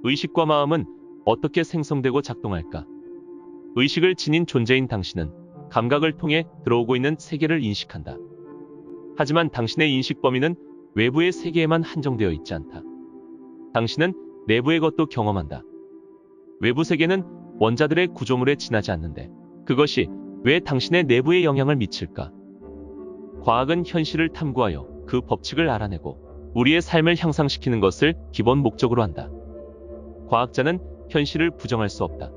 의식과 마음은 어떻게 생성되고 작동할까? 의식을 지닌 존재인 당신은 감각을 통해 들어오고 있는 세계를 인식한다. 하지만 당신의 인식 범위는 외부의 세계에만 한정되어 있지 않다. 당신은 내부의 것도 경험한다. 외부 세계는 원자들의 구조물에 지나지 않는데 그것이 왜 당신의 내부에 영향을 미칠까? 과학은 현실을 탐구하여 그 법칙을 알아내고 우리의 삶을 향상시키는 것을 기본 목적으로 한다. 과학자는 현실을 부정할 수 없다.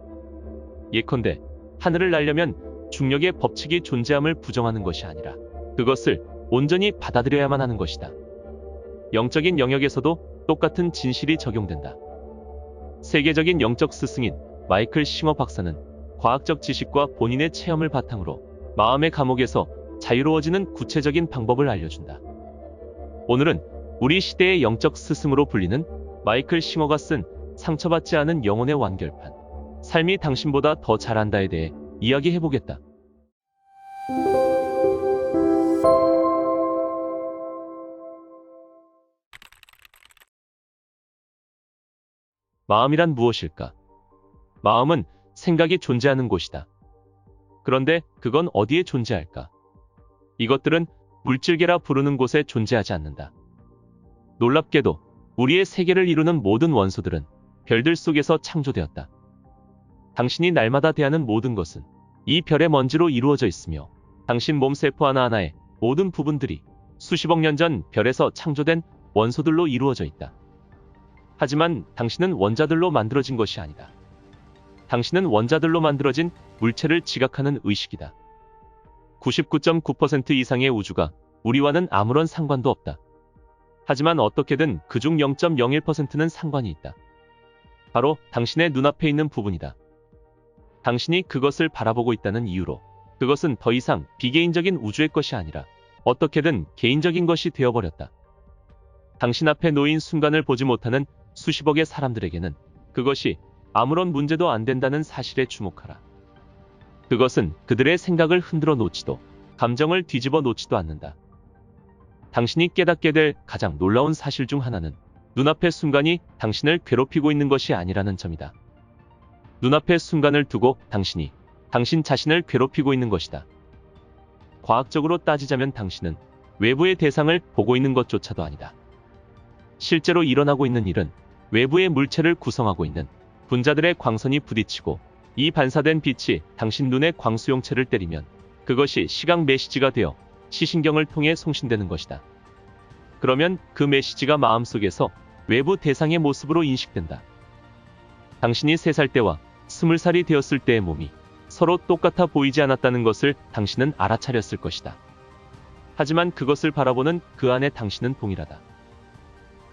예컨대 하늘을 날려면 중력의 법칙이 존재함을 부정하는 것이 아니라 그것을 온전히 받아들여야만 하는 것이다. 영적인 영역에서도 똑같은 진실이 적용된다. 세계적인 영적 스승인 마이클 싱어 박사는 과학적 지식과 본인의 체험을 바탕으로 마음의 감옥에서 자유로워지는 구체적인 방법을 알려준다. 오늘은 우리 시대의 영적 스승으로 불리는 마이클 싱어가 쓴 상처받지 않은 영혼의 완결판, 삶이 당신보다 더 잘한다에 대해 이야기해보겠다. 마음이란 무엇일까? 마음은 생각이 존재하는 곳이다. 그런데 그건 어디에 존재할까? 이것들은 물질계라 부르는 곳에 존재하지 않는다. 놀랍게도 우리의 세계를 이루는 모든 원소들은 별들 속에서 창조되었다. 당신이 날마다 대하는 모든 것은 이 별의 먼지로 이루어져 있으며 당신 몸 세포 하나하나의 모든 부분들이 수십억 년 전 별에서 창조된 원소들로 이루어져 있다. 하지만 당신은 원자들로 만들어진 것이 아니다. 당신은 원자들로 만들어진 물체를 지각하는 의식이다. 99.9% 이상의 우주가 우리와는 아무런 상관도 없다. 하지만 어떻게든 그중 0.01%는 상관이 있다. 바로 당신의 눈앞에 있는 부분이다. 당신이 그것을 바라보고 있다는 이유로 그것은 더 이상 비개인적인 우주의 것이 아니라 어떻게든 개인적인 것이 되어버렸다. 당신 앞에 놓인 순간을 보지 못하는 수십억의 사람들에게는 그것이 아무런 문제도 안 된다는 사실에 주목하라. 그것은 그들의 생각을 흔들어 놓지도 감정을 뒤집어 놓지도 않는다. 당신이 깨닫게 될 가장 놀라운 사실 중 하나는 눈앞의 순간이 당신을 괴롭히고 있는 것이 아니라는 점이다. 눈앞의 순간을 두고 당신이 당신 자신을 괴롭히고 있는 것이다. 과학적으로 따지자면 당신은 외부의 대상을 보고 있는 것조차도 아니다. 실제로 일어나고 있는 일은 외부의 물체를 구성하고 있는 분자들의 광선이 부딪히고 이 반사된 빛이 당신 눈의 광수용체를 때리면 그것이 시각 메시지가 되어 시신경을 통해 송신되는 것이다. 그러면 그 메시지가 마음속에서 외부 대상의 모습으로 인식된다. 당신이 3살 때와 20살이 되었을 때의 몸이 서로 똑같아 보이지 않았다는 것을 당신은 알아차렸을 것이다. 하지만 그것을 바라보는 그 안에 당신은 동일하다.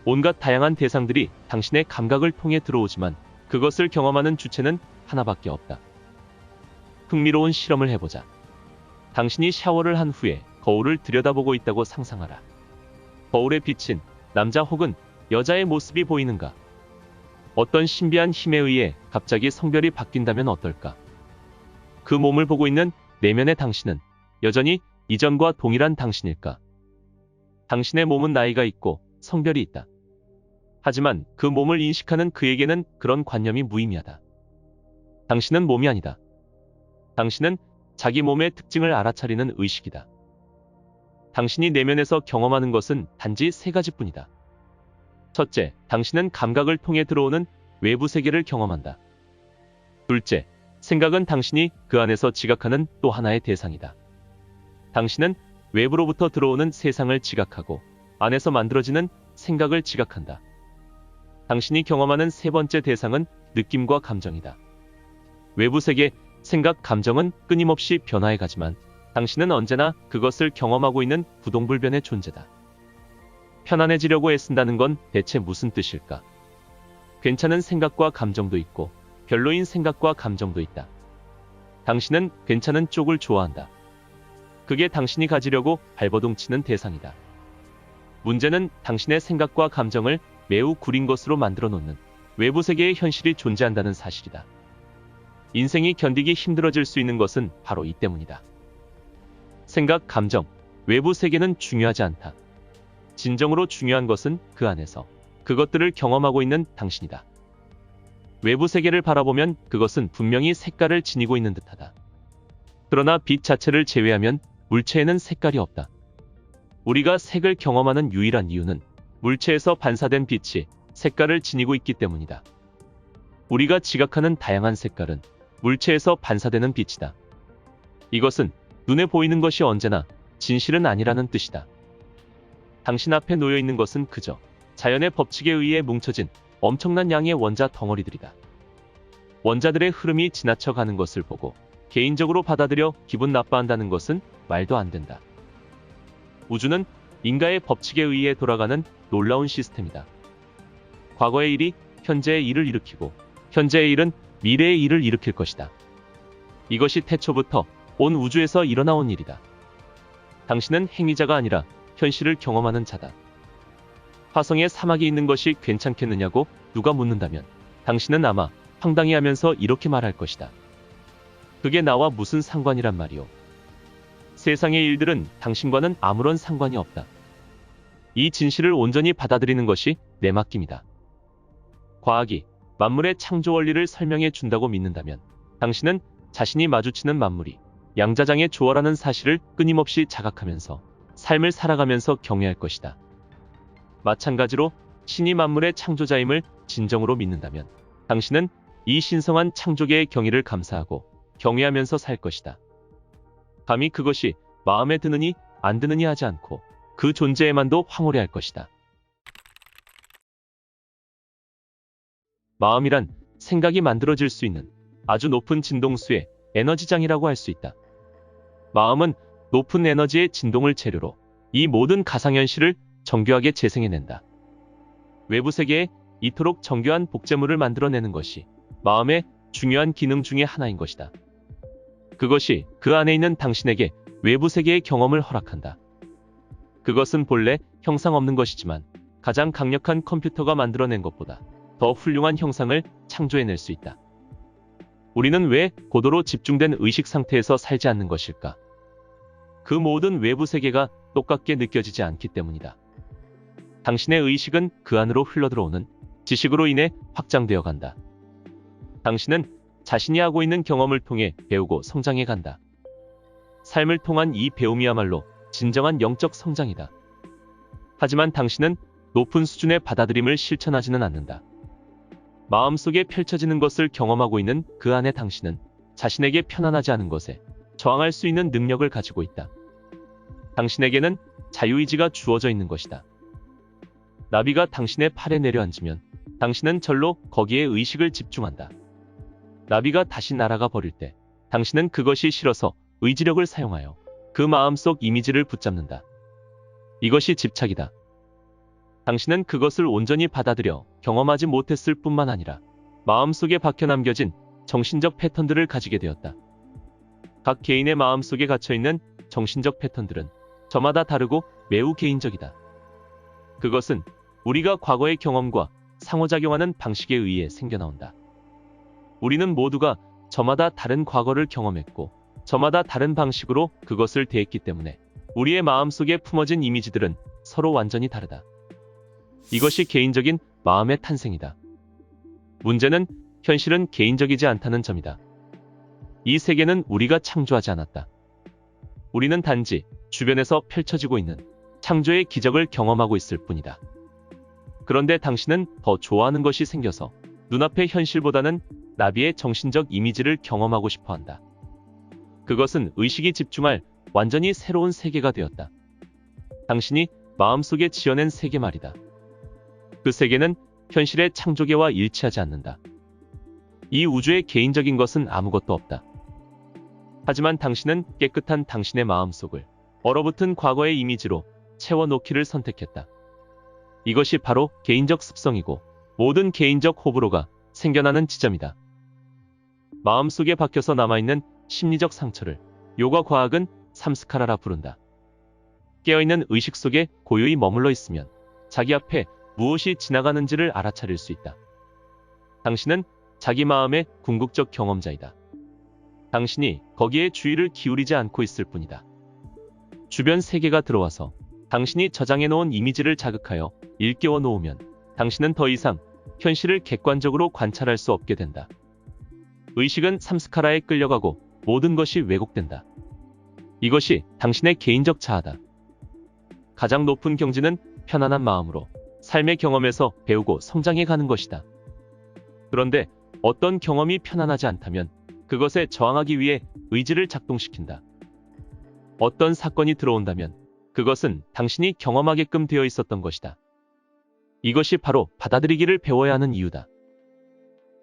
온갖 다양한 대상들이 당신의 감각을 통해 들어오지만 그것을 경험하는 주체는 하나밖에 없다. 흥미로운 실험을 해보자. 당신이 샤워를 한 후에 거울을 들여다보고 있다고 상상하라. 거울에 비친 남자 혹은 여자의 모습이 보이는가? 어떤 신비한 힘에 의해 갑자기 성별이 바뀐다면 어떨까? 그 몸을 보고 있는 내면의 당신은 여전히 이전과 동일한 당신일까? 당신의 몸은 나이가 있고 성별이 있다. 하지만 그 몸을 인식하는 그에게는 그런 관념이 무의미하다. 당신은 몸이 아니다. 당신은 자기 몸의 특징을 알아차리는 의식이다. 당신이 내면에서 경험하는 것은 단지 3가지뿐이다. 첫째, 당신은 감각을 통해 들어오는 외부 세계를 경험한다. 둘째, 생각은 당신이 그 안에서 지각하는 또 하나의 대상이다. 당신은 외부로부터 들어오는 세상을 지각하고 안에서 만들어지는 생각을 지각한다. 당신이 경험하는 3번째 대상은 느낌과 감정이다. 외부 세계, 생각, 감정은 끊임없이 변화해가지만 당신은 언제나 그것을 경험하고 있는 부동불변의 존재다. 편안해지려고 애쓴다는 건 대체 무슨 뜻일까? 괜찮은 생각과 감정도 있고 별로인 생각과 감정도 있다. 당신은 괜찮은 쪽을 좋아한다. 그게 당신이 가지려고 발버둥치는 대상이다. 문제는 당신의 생각과 감정을 매우 구린 것으로 만들어 놓는 외부 세계의 현실이 존재한다는 사실이다. 인생이 견디기 힘들어질 수 있는 것은 바로 이 때문이다. 생각, 감정, 외부 세계는 중요하지 않다. 진정으로 중요한 것은 그 안에서 그것들을 경험하고 있는 당신이다. 외부 세계를 바라보면 그것은 분명히 색깔을 지니고 있는 듯하다. 그러나 빛 자체를 제외하면 물체에는 색깔이 없다. 우리가 색을 경험하는 유일한 이유는 물체에서 반사된 빛이 색깔을 지니고 있기 때문이다. 우리가 지각하는 다양한 색깔은 물체에서 반사되는 빛이다. 이것은 눈에 보이는 것이 언제나 진실은 아니라는 뜻이다. 당신 앞에 놓여 있는 것은 그저 자연의 법칙에 의해 뭉쳐진 엄청난 양의 원자 덩어리들이다. 원자들의 흐름이 지나쳐 가는 것을 보고 개인적으로 받아들여 기분 나빠한다는 것은 말도 안 된다. 우주는 인가의 법칙에 의해 돌아가는 놀라운 시스템이다. 과거의 일이 현재의 일을 일으키고 현재의 일은 미래의 일을 일으킬 것이다. 이것이 태초부터 온 우주에서 일어나온 일이다. 당신은 행위자가 아니라 현실을 경험하는 자다. 화성에 사막이 있는 것이 괜찮겠느냐고 누가 묻는다면 당신은 아마 황당해하면서 이렇게 말할 것이다. 그게 나와 무슨 상관이란 말이오. 세상의 일들은 당신과는 아무런 상관이 없다. 이 진실을 온전히 받아들이는 것이 내 맡김이다. 과학이 만물의 창조 원리를 설명해 준다고 믿는다면 당신은 자신이 마주치는 만물이 양자장의 조화라는 사실을 끊임없이 자각하면서 삶을 살아가면서 경외할 것이다. 마찬가지로 신이 만물의 창조자임을 진정으로 믿는다면 당신은 이 신성한 창조계의 경의를 감사하고 경외하면서 살 것이다. 감히 그것이 마음에 드느니 안 드느니 하지 않고 그 존재에만도 황홀해할 것이다. 마음이란 생각이 만들어질 수 있는 아주 높은 진동수의 에너지장이라고 할 수 있다. 마음은 높은 에너지의 진동을 재료로 이 모든 가상현실을 정교하게 재생해낸다. 외부 세계에 이토록 정교한 복제물을 만들어내는 것이 마음의 중요한 기능 중의 하나인 것이다. 그것이 그 안에 있는 당신에게 외부 세계의 경험을 허락한다. 그것은 본래 형상 없는 것이지만 가장 강력한 컴퓨터가 만들어낸 것보다 더 훌륭한 형상을 창조해낼 수 있다. 우리는 왜 고도로 집중된 의식 상태에서 살지 않는 것일까? 그 모든 외부 세계가 똑같게 느껴지지 않기 때문이다. 당신의 의식은 그 안으로 흘러들어오는 지식으로 인해 확장되어 간다. 당신은 자신이 하고 있는 경험을 통해 배우고 성장해 간다. 삶을 통한 이 배움이야말로 진정한 영적 성장이다. 하지만 당신은 높은 수준의 받아들임을 실천하지는 않는다. 마음속에 펼쳐지는 것을 경험하고 있는 그 안에 당신은 자신에게 편안하지 않은 것에 저항할 수 있는 능력을 가지고 있다. 당신에게는 자유의지가 주어져 있는 것이다. 나비가 당신의 팔에 내려앉으면 당신은 절로 거기에 의식을 집중한다. 나비가 다시 날아가 버릴 때 당신은 그것이 싫어서 의지력을 사용하여 그 마음속 이미지를 붙잡는다. 이것이 집착이다. 당신은 그것을 온전히 받아들여 경험하지 못했을 뿐만 아니라 마음속에 박혀 남겨진 정신적 패턴들을 가지게 되었다. 각 개인의 마음속에 갇혀있는 정신적 패턴들은 저마다 다르고 매우 개인적이다. 그것은 우리가 과거의 경험과 상호작용하는 방식에 의해 생겨나온다. 우리는 모두가 저마다 다른 과거를 경험했고 저마다 다른 방식으로 그것을 대했기 때문에 우리의 마음속에 품어진 이미지들은 서로 완전히 다르다. 이것이 개인적인 마음의 탄생이다. 문제는 현실은 개인적이지 않다는 점이다. 이 세계는 우리가 창조하지 않았다. 우리는 단지 주변에서 펼쳐지고 있는 창조의 기적을 경험하고 있을 뿐이다. 그런데 당신은 더 좋아하는 것이 생겨서 눈앞의 현실보다는 나비의 정신적 이미지를 경험하고 싶어 한다. 그것은 의식이 집중할 완전히 새로운 세계가 되었다. 당신이 마음속에 지어낸 세계 말이다. 그 세계는 현실의 창조계와 일치하지 않는다. 이 우주의 개인적인 것은 아무것도 없다. 하지만 당신은 깨끗한 당신의 마음속을 얼어붙은 과거의 이미지로 채워놓기를 선택했다. 이것이 바로 개인적 습성이고 모든 개인적 호불호가 생겨나는 지점이다. 마음속에 박혀서 남아있는 심리적 상처를 요가 과학은 삼스카라라 부른다. 깨어있는 의식 속에 고요히 머물러 있으면 자기 앞에 무엇이 지나가는지를 알아차릴 수 있다. 당신은 자기 마음의 궁극적 경험자이다. 당신이 거기에 주의를 기울이지 않고 있을 뿐이다. 주변 세계가 들어와서 당신이 저장해놓은 이미지를 자극하여 일깨워 놓으면 당신은 더 이상 현실을 객관적으로 관찰할 수 없게 된다. 의식은 삼스카라에 끌려가고 모든 것이 왜곡된다. 이것이 당신의 개인적 자아다. 가장 높은 경지는 편안한 마음으로 삶의 경험에서 배우고 성장해 가는 것이다. 그런데 어떤 경험이 편안하지 않다면 그것에 저항하기 위해 의지를 작동시킨다. 어떤 사건이 들어온다면 그것은 당신이 경험하게끔 되어 있었던 것이다. 이것이 바로 받아들이기를 배워야 하는 이유다.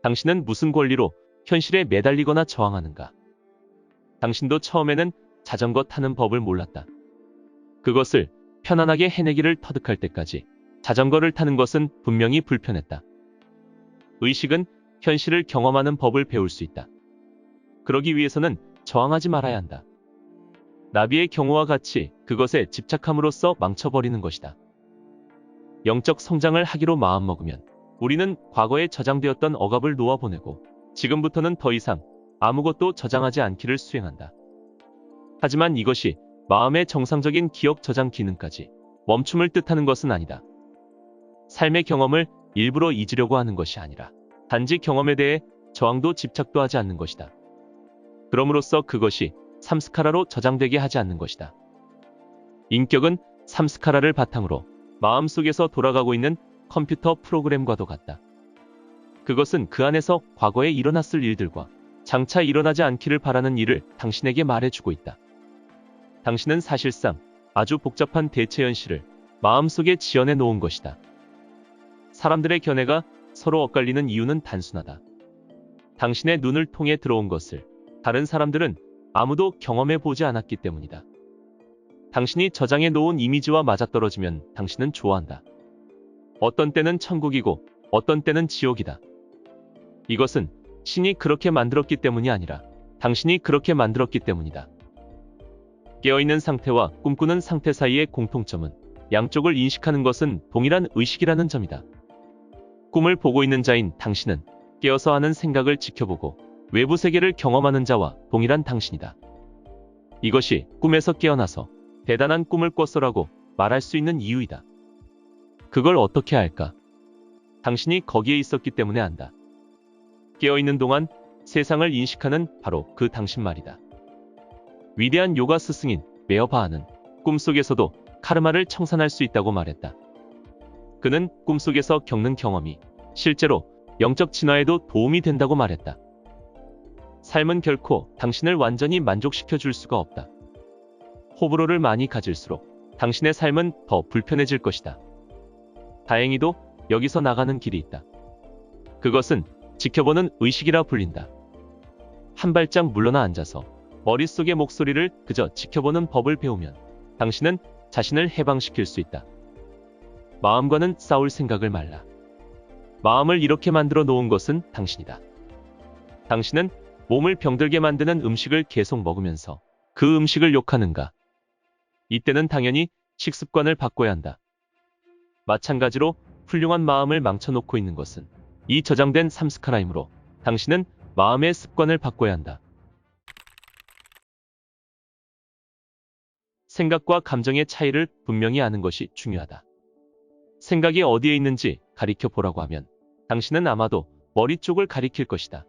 당신은 무슨 권리로 현실에 매달리거나 저항하는가? 당신도 처음에는 자전거 타는 법을 몰랐다. 그것을 편안하게 해내기를 터득할 때까지 자전거를 타는 것은 분명히 불편했다. 의식은 현실을 경험하는 법을 배울 수 있다. 그러기 위해서는 저항하지 말아야 한다. 나비의 경우와 같이 그것에 집착함으로써 망쳐버리는 것이다. 영적 성장을 하기로 마음먹으면 우리는 과거에 저장되었던 억압을 놓아보내고 지금부터는 더 이상 아무것도 저장하지 않기를 수행한다. 하지만 이것이 마음의 정상적인 기억 저장 기능까지 멈춤을 뜻하는 것은 아니다. 삶의 경험을 일부러 잊으려고 하는 것이 아니라 단지 경험에 대해 저항도 집착도 하지 않는 것이다. 그럼으로써 그것이 삼스카라로 저장되게 하지 않는 것이다. 인격은 삼스카라를 바탕으로 마음속에서 돌아가고 있는 컴퓨터 프로그램과도 같다. 그것은 그 안에서 과거에 일어났을 일들과 장차 일어나지 않기를 바라는 일을 당신에게 말해주고 있다. 당신은 사실상 아주 복잡한 대체 현실을 마음속에 지어내 놓은 것이다. 사람들의 견해가 서로 엇갈리는 이유는 단순하다. 당신의 눈을 통해 들어온 것을 다른 사람들은 아무도 경험해 보지 않았기 때문이다. 당신이 저장해 놓은 이미지와 맞아떨어지면 당신은 좋아한다. 어떤 때는 천국이고 어떤 때는 지옥이다. 이것은 신이 그렇게 만들었기 때문이 아니라 당신이 그렇게 만들었기 때문이다. 깨어있는 상태와 꿈꾸는 상태 사이의 공통점은 양쪽을 인식하는 것은 동일한 의식이라는 점이다. 꿈을 보고 있는 자인 당신은 깨어서 하는 생각을 지켜보고 외부 세계를 경험하는 자와 동일한 당신이다. 이것이 꿈에서 깨어나서 대단한 꿈을 꿨어라고 말할 수 있는 이유이다. 그걸 어떻게 알까? 당신이 거기에 있었기 때문에 안다. 깨어있는 동안 세상을 인식하는 바로 그 당신 말이다. 위대한 요가 스승인 메어바하는 꿈속에서도 카르마를 청산할 수 있다고 말했다. 그는 꿈속에서 겪는 경험이 실제로 영적 진화에도 도움이 된다고 말했다. 삶은 결코 당신을 완전히 만족시켜 줄 수가 없다. 호불호를 많이 가질수록 당신의 삶은 더 불편해질 것이다. 다행히도 여기서 나가는 길이 있다. 그것은 지켜보는 의식이라 불린다. 한 발짝 물러나 앉아서 머릿속의 목소리를 그저 지켜보는 법을 배우면 당신은 자신을 해방시킬 수 있다. 마음과는 싸울 생각을 말라. 마음을 이렇게 만들어 놓은 것은 당신이다. 당신은 몸을 병들게 만드는 음식을 계속 먹으면서 그 음식을 욕하는가? 이때는 당연히 식습관을 바꿔야 한다. 마찬가지로 훌륭한 마음을 망쳐놓고 있는 것은 이 저장된 삼스카라이므로 당신은 마음의 습관을 바꿔야 한다. 생각과 감정의 차이를 분명히 아는 것이 중요하다. 생각이 어디에 있는지 가리켜 보라고 하면 당신은 아마도 머리 쪽을 가리킬 것이다.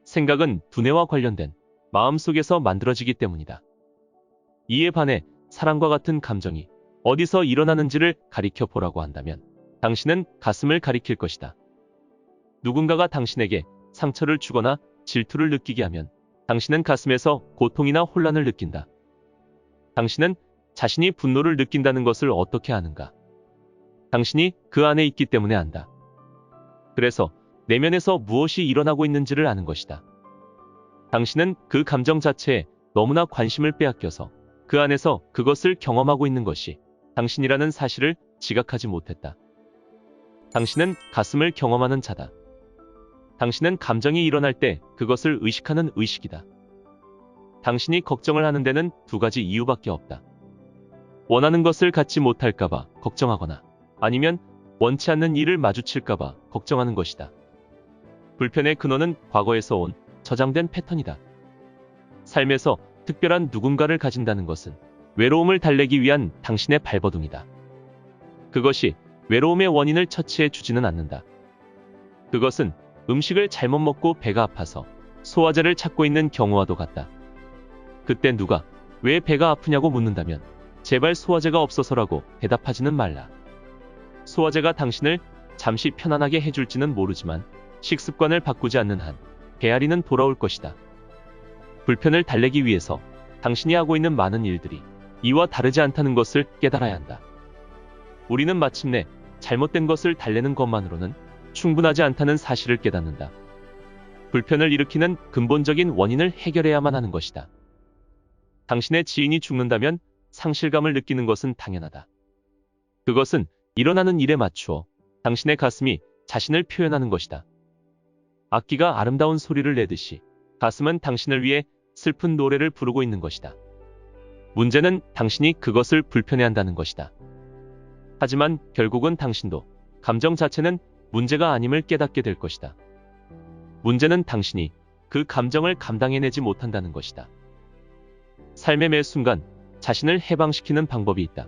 생각은 두뇌와 관련된 마음속에서 만들어지기 때문이다. 이에 반해 사랑과 같은 감정이 어디서 일어나는지를 가리켜 보라고 한다면 당신은 가슴을 가리킬 것이다. 누군가가 당신에게 상처를 주거나 질투를 느끼게 하면 당신은 가슴에서 고통이나 혼란을 느낀다. 당신은 자신이 분노를 느낀다는 것을 어떻게 아는가? 당신이 그 안에 있기 때문에 안다. 그래서 내면에서 무엇이 일어나고 있는지를 아는 것이다. 당신은 그 감정 자체에 너무나 관심을 빼앗겨서 그 안에서 그것을 경험하고 있는 것이 당신이라는 사실을 지각하지 못했다. 당신은 가슴을 경험하는 자다. 당신은 감정이 일어날 때 그것을 의식하는 의식이다. 당신이 걱정을 하는 데는 두 가지 이유밖에 없다. 원하는 것을 갖지 못할까봐 걱정하거나 아니면 원치 않는 일을 마주칠까봐 걱정하는 것이다. 불편의 근원은 과거에서 온 저장된 패턴이다. 삶에서 특별한 누군가를 가진다는 것은 외로움을 달래기 위한 당신의 발버둥이다. 그것이 외로움의 원인을 처치해 주지는 않는다. 그것은 음식을 잘못 먹고 배가 아파서 소화제를 찾고 있는 경우와도 같다. 그때 누가 왜 배가 아프냐고 묻는다면 제발 소화제가 없어서라고 대답하지는 말라. 소화제가 당신을 잠시 편안하게 해줄지는 모르지만 식습관을 바꾸지 않는 한 배앓이는 돌아올 것이다. 불편을 달래기 위해서 당신이 하고 있는 많은 일들이 이와 다르지 않다는 것을 깨달아야 한다. 우리는 마침내 잘못된 것을 달래는 것만으로는 충분하지 않다는 사실을 깨닫는다. 불편을 일으키는 근본적인 원인을 해결해야만 하는 것이다. 당신의 지인이 죽는다면 상실감을 느끼는 것은 당연하다. 그것은 일어나는 일에 맞추어 당신의 가슴이 자신을 표현하는 것이다. 악기가 아름다운 소리를 내듯이 가슴은 당신을 위해 슬픈 노래를 부르고 있는 것이다. 문제는 당신이 그것을 불편해한다는 것이다. 하지만 결국은 당신도 감정 자체는 문제가 아님을 깨닫게 될 것이다. 문제는 당신이 그 감정을 감당해내지 못한다는 것이다. 삶의 매 순간 자신을 해방시키는 방법이 있다.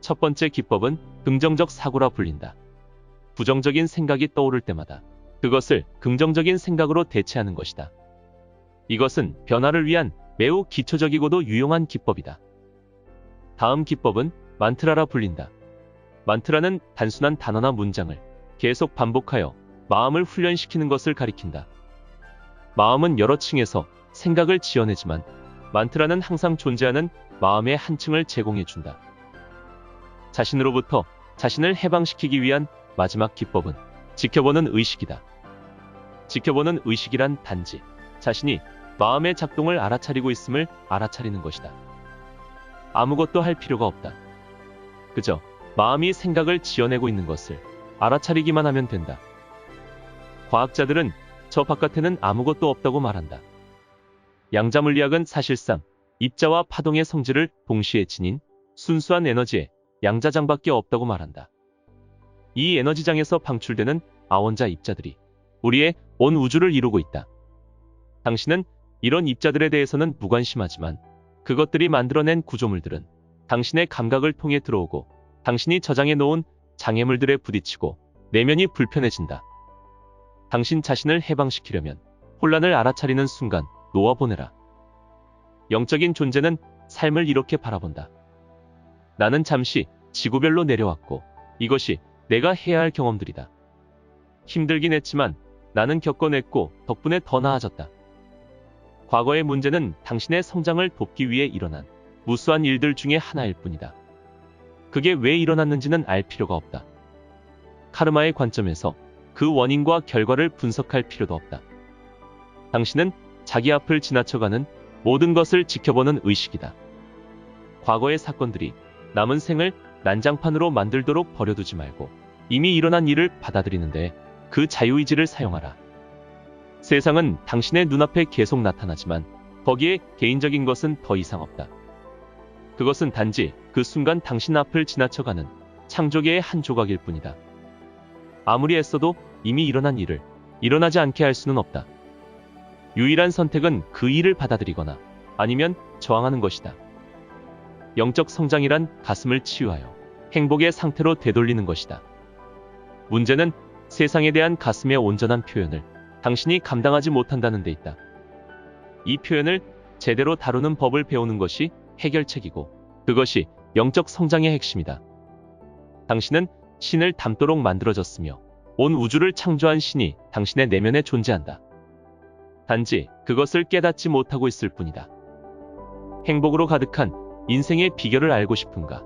첫 번째 기법은 긍정적 사고라 불린다. 부정적인 생각이 떠오를 때마다 그것을 긍정적인 생각으로 대체하는 것이다. 이것은 변화를 위한 매우 기초적이고도 유용한 기법이다. 다음 기법은 만트라라 불린다. 만트라는 단순한 단어나 문장을 계속 반복하여 마음을 훈련시키는 것을 가리킨다. 마음은 여러 층에서 생각을 지어내지만 만트라는 항상 존재하는 마음의 한 층을 제공해준다. 자신으로부터 자신을 해방시키기 위한 마지막 기법은 지켜보는 의식이다. 지켜보는 의식이란 단지 자신이 마음의 작동을 알아차리고 있음을 알아차리는 것이다. 아무것도 할 필요가 없다. 그저 마음이 생각을 지어내고 있는 것을 알아차리기만 하면 된다. 과학자들은 저 바깥에는 아무것도 없다고 말한다. 양자물리학은 사실상 입자와 파동의 성질을 동시에 지닌 순수한 에너지의 양자장밖에 없다고 말한다. 이 에너지장에서 방출되는 아원자 입자들이 우리의 온 우주를 이루고 있다. 당신은 이런 입자들에 대해서는 무관심하지만 그것들이 만들어낸 구조물들은 당신의 감각을 통해 들어오고 당신이 저장해 놓은 장애물들에 부딪히고 내면이 불편해진다. 당신 자신을 해방시키려면 혼란을 알아차리는 순간 놓아보내라. 영적인 존재는 삶을 이렇게 바라본다. 나는 잠시 지구별로 내려왔고 이것이 내가 해야 할 경험들이다. 힘들긴 했지만 나는 겪어냈고 덕분에 더 나아졌다. 과거의 문제는 당신의 성장을 돕기 위해 일어난 무수한 일들 중에 하나일 뿐이다. 그게 왜 일어났는지는 알 필요가 없다. 카르마의 관점에서 그 원인과 결과를 분석할 필요도 없다. 당신은 자기 앞을 지나쳐가는 모든 것을 지켜보는 의식이다. 과거의 사건들이 남은 생을 난장판으로 만들도록 버려두지 말고 이미 일어난 일을 받아들이는데 그 자유의지를 사용하라. 세상은 당신의 눈앞에 계속 나타나지만 거기에 개인적인 것은 더 이상 없다. 그것은 단지 그 순간 당신 앞을 지나쳐가는 창조계의 한 조각일 뿐이다. 아무리 애써도 이미 일어난 일을 일어나지 않게 할 수는 없다. 유일한 선택은 그 일을 받아들이거나 아니면 저항하는 것이다. 영적 성장이란 가슴을 치유하여 행복의 상태로 되돌리는 것이다. 문제는 세상에 대한 가슴의 온전한 표현을 당신이 감당하지 못한다는 데 있다. 이 표현을 제대로 다루는 법을 배우는 것이 해결책이고 그것이 영적 성장의 핵심이다. 당신은 신을 닮도록 만들어졌으며 온 우주를 창조한 신이 당신의 내면에 존재한다. 단지 그것을 깨닫지 못하고 있을 뿐이다. 행복으로 가득한 인생의 비결을 알고 싶은가?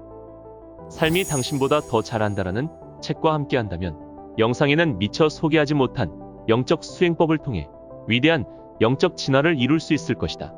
삶이 당신보다 더 잘한다라는 책과 함께한다면 영상에는 미처 소개하지 못한 영적 수행법을 통해 위대한 영적 진화를 이룰 수 있을 것이다.